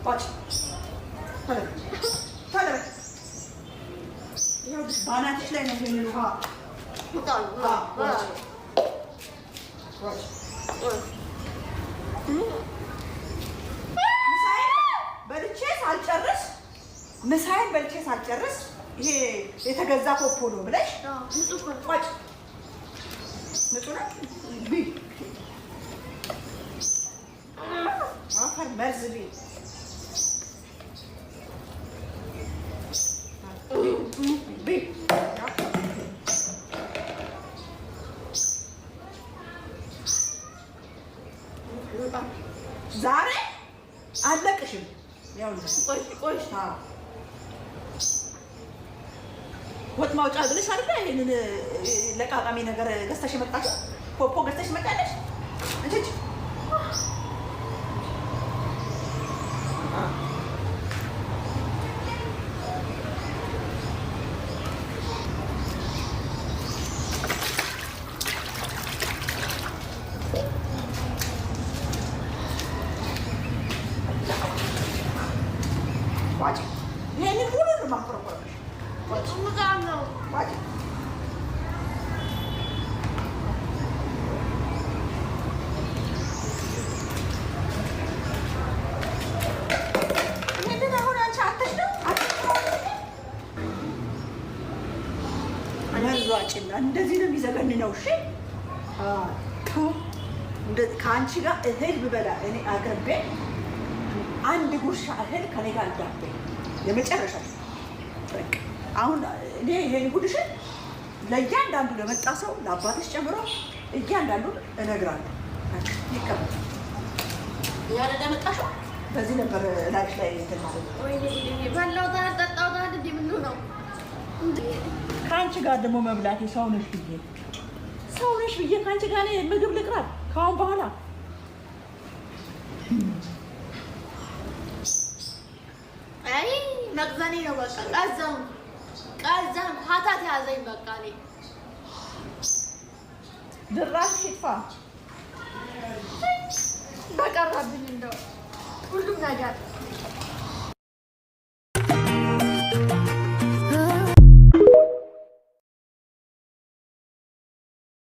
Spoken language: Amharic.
ቁጭ ታዲያ ይኸውልሽ ባናትሽ ላይ ነው ይሄንን ውሃ ምሳዬን በልቼ ሳልጨርስ ይሄ የተገዛ ፖፖ ነው ብለሽ ቁጭ ንጹህ ነው አፈር መርዝ ዛሬ አለቅሽም። ያው ቆይ ወጥ ማውጫ ብለሽ አይደል ይሄንን ለቃቃሚ ነገር ገዝተሽ መጣሽ። ፖፖ ገዝተሽ መጣለሽ እንጂ ይሄንን ሁሉ ማቆርቆርሽ ነው መሯጭና እንደዚህ ነው የሚዘገንነው። እሺ ከአንቺ ጋር እህል ብበላ እኔ አገር ቤት አንድ ጉርሻ እህል ከኔ ጋር እንዳትበይ የመጨረሻ በቃ። አሁን እኔ ይሄን ጉድሽን ለእያንዳንዱ ለመጣ ሰው ለአባትሽ ጨምሮ እያንዳንዱ እነግራለሁ። ይቀበል ያለ ለመጣሽው በዚህ ነበር ላይሽ ላይ እንትን ማለት ነው። ወይ በላው ጠጣው ታዲያ እንዴ ምን ነው ከአንቺ ጋር ደግሞ መብላቴ ሰው ነሽ ብዬ ከአንቺ ጋር ምግብ ልቅራብ ከአሁን በኋላ አይ መግዛኔ ነው በቃ ቀዛም ሀታት ያዘኝ በቃ እኔ ድራሽ ይጥፋ በቀረብኝ እንደው ሁሉም ነገር